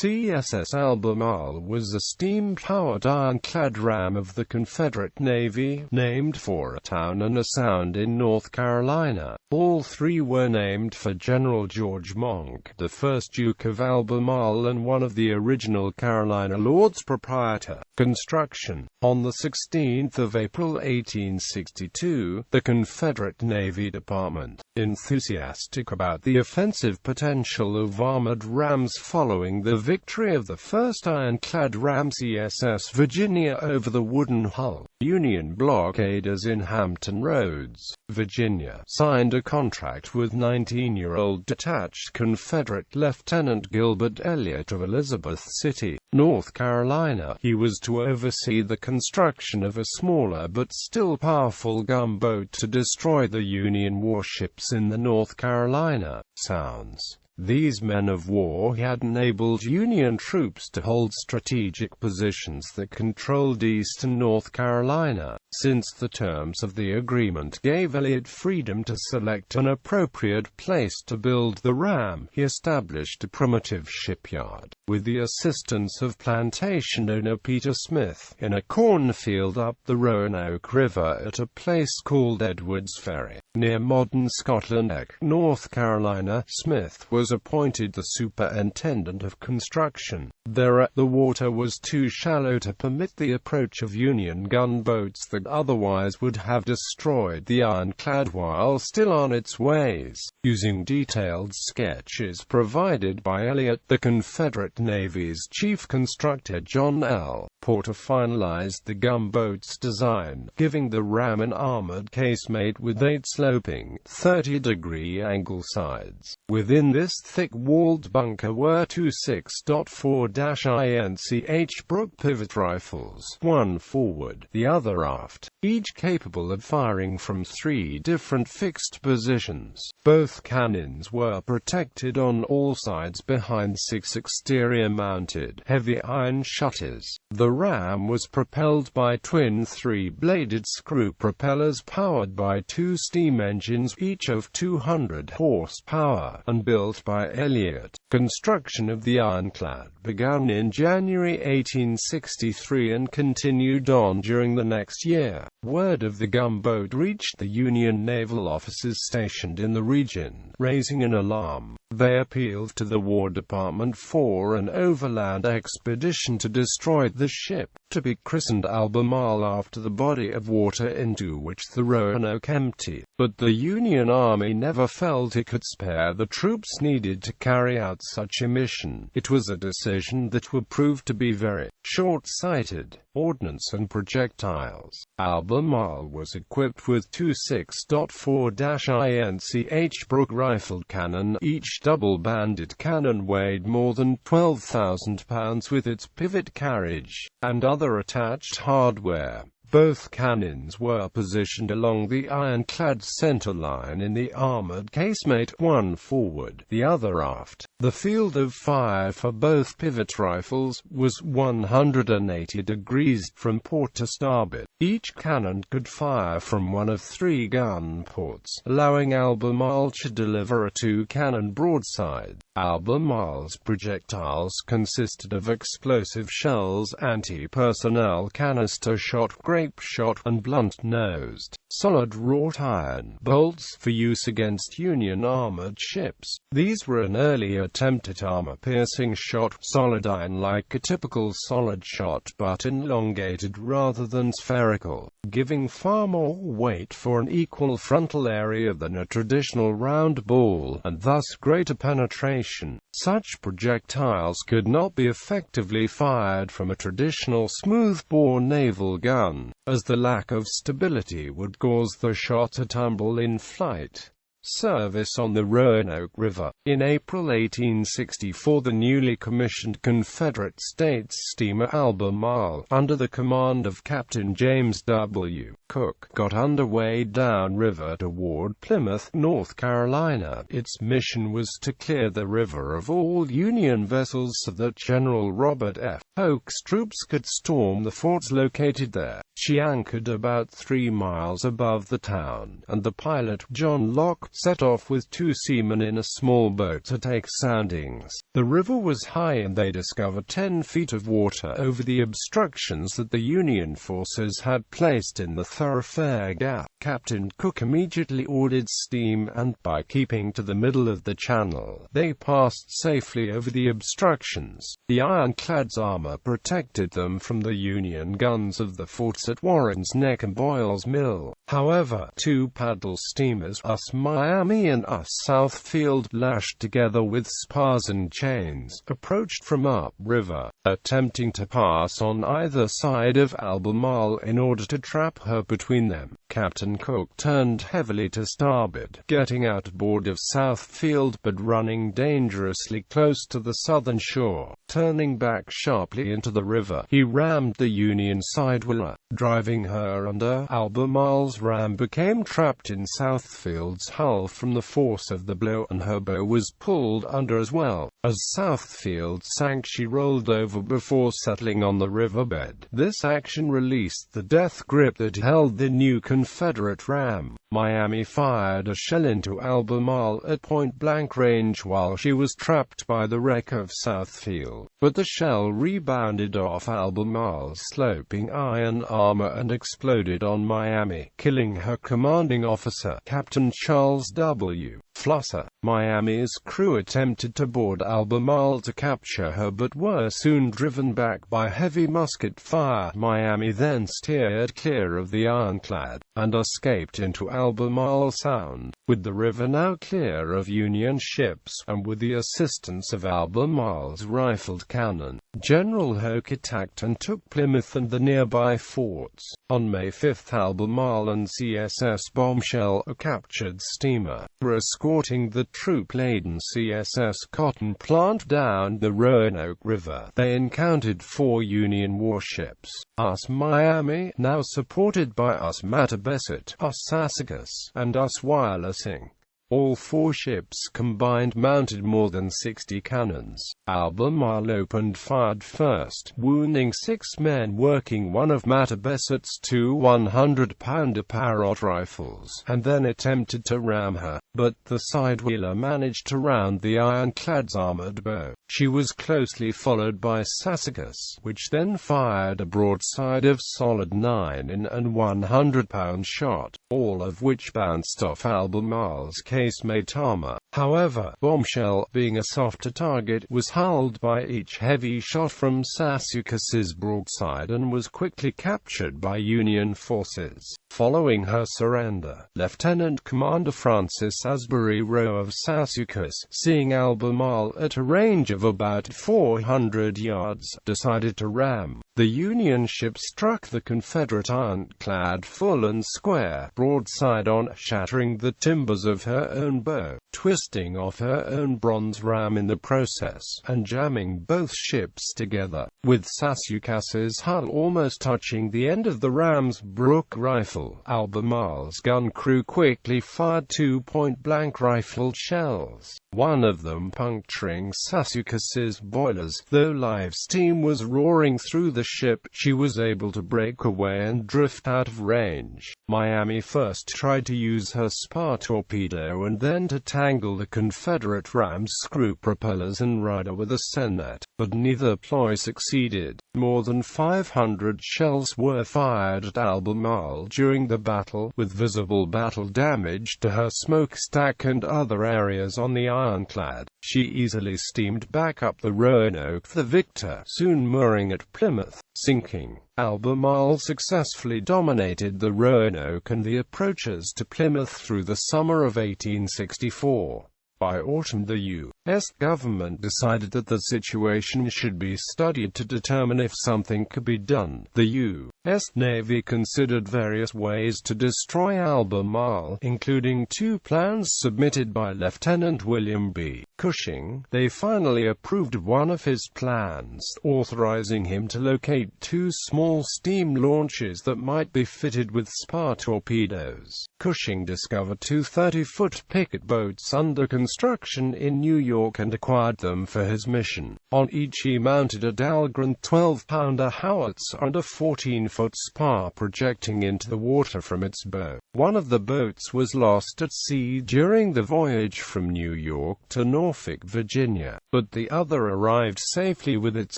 CSS Albemarle was a steam-powered ironclad ram of the Confederate Navy, named for a town and a sound in North Carolina. All three were named for General George Monck, the first Duke of Albemarle and one of the original Carolina Lords Proprietor. Construction. On the 16th of April 1862, the Confederate Navy Department, enthusiastic about the offensive potential of armored rams following the victory of the first ironclad ram CSS Virginia over the wooden hull, Union blockaders in Hampton Roads, Virginia, signed a contract with 19-year-old detached Confederate Lieutenant Gilbert Elliott of Elizabeth City, North Carolina. He was to oversee the construction of a smaller but still powerful gunboat to destroy the Union warships in the North Carolina Sounds. These men of war had enabled Union troops to hold strategic positions that controlled eastern North Carolina. Since the terms of the agreement gave Elliott freedom to select an appropriate place to build the ram, he established a primitive shipyard, with the assistance of plantation owner Peter Smith, in a cornfield up the Roanoke River at a place called Edwards Ferry, near modern Scotland, North Carolina. Smith was appointed the superintendent of construction. There, the water was too shallow to permit the approach of Union gunboats that otherwise would have destroyed the ironclad while still on its ways. Using detailed sketches provided by Elliott, the Confederate Navy's chief constructor John L. Porter finalized the gunboat's design, giving the ram an armored casemate with 8 sloping, 30-degree angle sides. Within this thick-walled bunker were two 6.4-inch Brook pivot rifles, one forward, the other aft, each capable of firing from 3 different fixed positions. Both cannons were protected on all sides behind 6 exterior-mounted, heavy iron shutters. The ram was propelled by twin 3-bladed screw propellers powered by 2 steam engines, each of 200 horsepower, and built by Elliott. Construction of the ironclad began in January 1863 and continued on during the next year. Word of the gunboat reached the Union naval officers stationed in the region, raising an alarm. They appealed to the War Department for an overland expedition to destroy the ship, to be christened Albemarle after the body of water into which the Roanoke emptied. But the Union Army never felt it could spare the troops needed to carry out such a mission. It was a decision that would prove to be very short-sighted. Ordnance and Projectiles. Albemarle was equipped with two 6.4-inch Brook rifled cannon. Each double-banded cannon weighed more than 12,000 pounds with its pivot carriage and other attached hardware. Both cannons were positioned along the ironclad center line in the armored casemate, one forward, the other aft. The field of fire for both pivot rifles was 180 degrees from port to starboard. Each cannon could fire from one of 3 gun ports, allowing Albemarle to deliver a 2-cannon broadside. Albemarle's projectiles consisted of explosive shells, anti-personnel canister shot, grape shot, and blunt-nosed, solid wrought iron bolts for use against Union armored ships. These were an early attempt at armor-piercing shot, solid iron like a typical solid shot but elongated rather than spherical, giving far more weight for an equal frontal area than a traditional round ball, and thus greater penetration. Such projectiles could not be effectively fired from a traditional smooth-bore naval gun, as the lack of stability would cause the shot to tumble in flight. Service on the Roanoke River. In April 1864, the newly commissioned Confederate States steamer Albemarle, under the command of Captain James W. Cook, got underway downriver toward Plymouth, North Carolina. Its mission was to clear the river of all Union vessels so that General Robert F. Polk's troops could storm the forts located there. She anchored about 3 miles above the town, and the pilot, John Locke, set off with 2 seamen in a small boat to take soundings. The river was high and they discovered 10 feet of water over the obstructions that the Union forces had placed in the thoroughfare gap. Captain Cook immediately ordered steam and, by keeping to the middle of the channel, they passed safely over the obstructions. The ironclad's armor protected them from the Union guns of the forts at Warren's Neck and Boyle's Mill. However, 2 paddle steamers, US Miami and US Southfield, lashed together with spars and chains, approached from upriver, attempting to pass on either side of Albemarle in order to trap her between them. Captain Cook turned heavily to starboard, getting outboard of Southfield but running dangerously close to the southern shore. Turning back sharply into the river, he rammed the Union sidewheel, driving her under. Albemarle's ram became trapped in Southfield's hull from the force of the blow, and her bow was pulled under as well. As Southfield sank, she rolled over before settling on the riverbed. This action released the death grip that held the new Confederate ram. Miami fired a shell into Albemarle at point-blank range while she was trapped by the wreck of Southfield, but the shell rebounded off Albemarle's sloping iron armor and exploded on Miami, killing her commanding officer, Captain Charles W. Flusser. Miami's crew attempted to board Albemarle to capture her but were soon driven back by heavy musket fire. Miami then steered clear of the ironclad, and escaped into Albemarle Sound. With the river now clear of Union ships, and with the assistance of Albemarle's rifled cannon, General Hoke attacked and took Plymouth and the nearby forts. On May 5, Albemarle and CSS Bombshell, a captured steamer, were escorting the troop-laden CSS Cotton Plant down the Roanoke River. They encountered 4 Union warships: US Miami, now supported by US Mattabesset, US Sassacus, and US Wirelessing. All 4 ships combined mounted more than 60 cannons. Albemarle opened fire first, wounding 6 men working one of Mattabesset's 2 100-pounder Parrott rifles, and then attempted to ram her, but the sidewheeler managed to round the ironclad's armored bow. She was closely followed by Sassacus, which then fired a broadside of solid 9-in and 100-pound shot, all of which bounced off Albemarle's casemate armor. However, Bombshell, being a softer target, was hulled by each heavy shot from Sassacus's broadside and was quickly captured by Union forces. Following her surrender, Lieutenant Commander Francis Asbury Rowe of Sassacus, seeing Albemarle at a range of about 400 yards, decided to ram. The Union ship struck the Confederate ironclad full and square, broadside on, shattering the timbers of her own bow, twisting off her own bronze ram in the process, and jamming both ships together, with Sassacus's hull almost touching the end of the ram's Brook rifle. Albemarle's gun crew quickly fired 2 point-blank rifled shells, one of them puncturing Sassacus's boilers. Though live steam was roaring through the ship, she was able to break away and drift out of range. Miami first tried to use her spar torpedo and then to tangle the Confederate ram's screw propellers and rider with a senet, but neither ploy succeeded. More than 500 shells were fired at Albemarle during the battle, with visible battle damage to her smokestack and other areas on the ironclad. She easily steamed back up the Roanoke, the victor, soon mooring at Plymouth, sinking. Albemarle successfully dominated the Roanoke and the approaches to Plymouth through the summer of 1864. By autumn, the U.S. government decided that the situation should be studied to determine if something could be done. The U.S. Navy considered various ways to destroy Albemarle, including 2 plans submitted by Lieutenant William B. Cushing. They finally approved one of his plans, authorizing him to locate 2 small steam launches that might be fitted with spar torpedoes. Cushing discovered 2 30-foot picket boats under construction in New York and acquired them for his mission. On each he mounted a Dahlgren 12-pounder howitzer and a 14-foot spar projecting into the water from its bow. One of the boats was lost at sea during the voyage from New York to Norfolk, Virginia, but the other arrived safely with its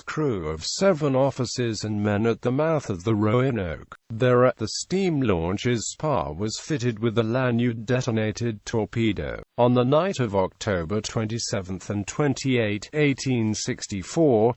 crew of 7 officers and men at the mouth of the Roanoke. Thereat the steam launch's spar was fitted with a lanyard-detonated torpedo. On the night of October 27 and 28, 1864,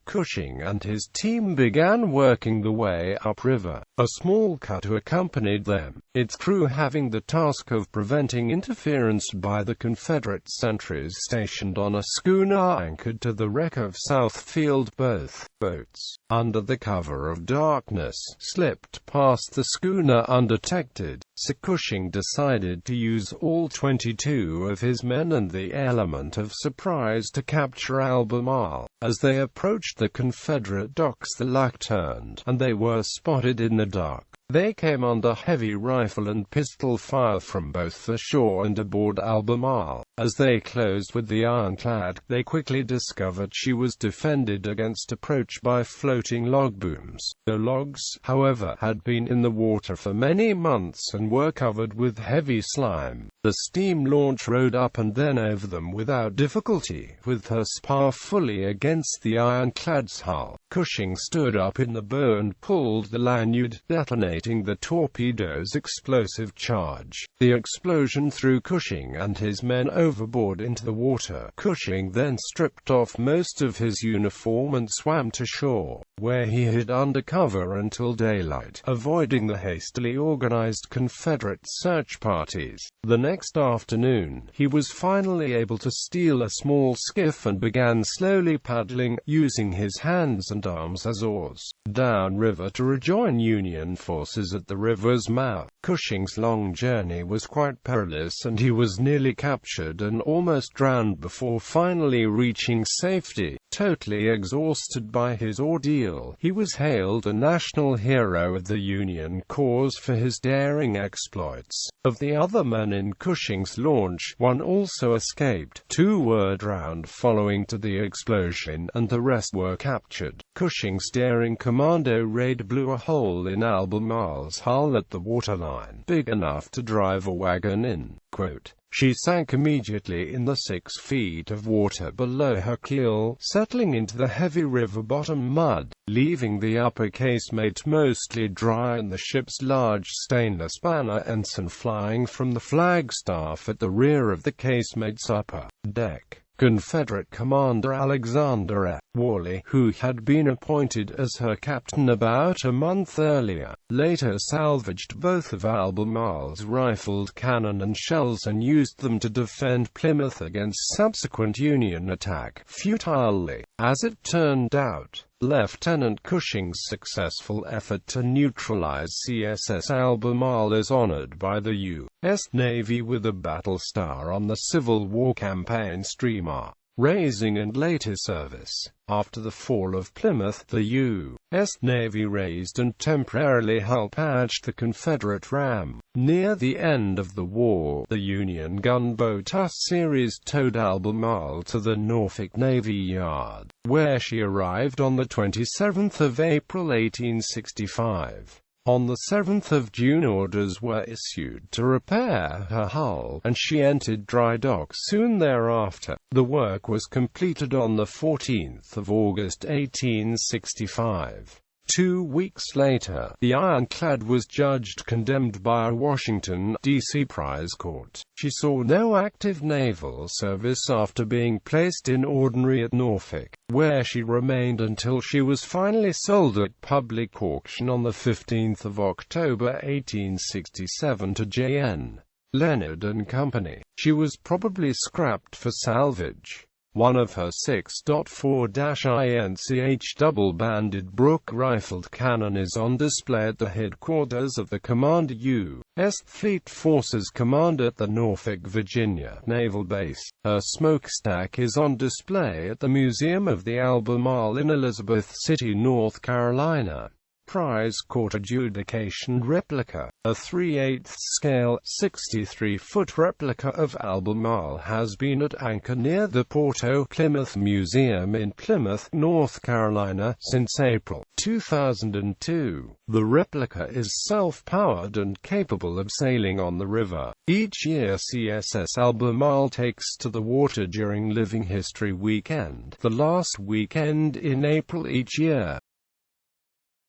Cushing and his team began working the way upriver. A small cutter accompanied them, its crew having the task of preventing interference by the Confederate sentries stationed on a schooner anchored to the wreck of Southfield. Both boats, under the cover of darkness, slipped past the schooner undetected, so Cushing decided to use all 22 of his men and the element of surprise to capture Albemarle. As they approached the Confederate docks, the luck turned, and they were spotted in the dark. They came under heavy rifle and pistol fire from both the shore and aboard Albemarle. As they closed with the Ironclad, they quickly discovered she was defended against approach by floating log booms. The logs, however, had been in the water for many months and were covered with heavy slime. The steam launch rode up and then over them without difficulty, with her spar fully against the Ironclad's hull. Cushing stood up in the bow and pulled the lanyard, detonating the torpedo's explosive charge. The explosion threw Cushing and his men overboard into the water. Cushing then stripped off most of his uniform and swam to shore, where he hid under cover until daylight, avoiding the hastily organized Confederate search parties. The next afternoon, he was finally able to steal a small skiff and began slowly paddling, using his hands and arms as oars, downriver to rejoin Union forces at the river's mouth. Cushing's long journey was quite perilous and he was nearly captured and almost drowned before finally reaching safety. Totally exhausted by his ordeal, he was hailed a national hero of the Union cause for his daring exploits. Of the other men in Cushing's launch, one also escaped. 2 were drowned following to the explosion, and the rest were captured. Cushing's daring commando raid blew a hole in Albemarle's hull at the waterline, big enough to drive a wagon in. Quote, "She sank immediately in the 6 feet of water below her keel, settling into the heavy river-bottom mud, leaving the upper casemate mostly dry and the ship's large stainless banner ensign flying from the flagstaff at the rear of the casemate's upper deck." Confederate Commander Alexander F. Worley, who had been appointed as her captain about a month earlier, later salvaged both of Albemarle's rifled cannon and shells and used them to defend Plymouth against subsequent Union attack, futilely. As it turned out, Lieutenant Cushing's successful effort to neutralize CSS Albemarle is honored by the U.S. Navy with a battle star on the Civil War campaign streamer. Raising and later service. After the fall of Plymouth, the U.S. Navy raised and temporarily hull patched the Confederate ram. Near the end of the war, the Union gunboat US series towed Albemarle to the Norfolk Navy Yard, where she arrived on the 27th of April 1865. On the 7th of June orders were issued to repair her hull, and she entered dry dock soon thereafter. The work was completed on the 14th of August 1865. 2 weeks later, the Ironclad was judged condemned by a Washington, D.C. prize court. She saw no active naval service after being placed in ordinary at Norfolk, where she remained until she was finally sold at public auction on the 15th of October 1867 to J.N. Leonard and Company. She was probably scrapped for salvage. One of her 6.4-inch double-banded Brooke rifled cannon is on display at the headquarters of the Commander U.S. Fleet Forces Command at the Norfolk, Virginia Naval Base. Her smokestack is on display at the Museum of the Albemarle in Elizabeth City, North Carolina. prize court adjudication replica. A 3/8 scale, 63-foot replica of Albemarle has been at anchor near the Port O' Plymouth Museum in Plymouth, North Carolina, since April 2002. The replica is self-powered and capable of sailing on the river. Each year CSS Albemarle takes to the water during Living History Weekend, the last weekend in April each year.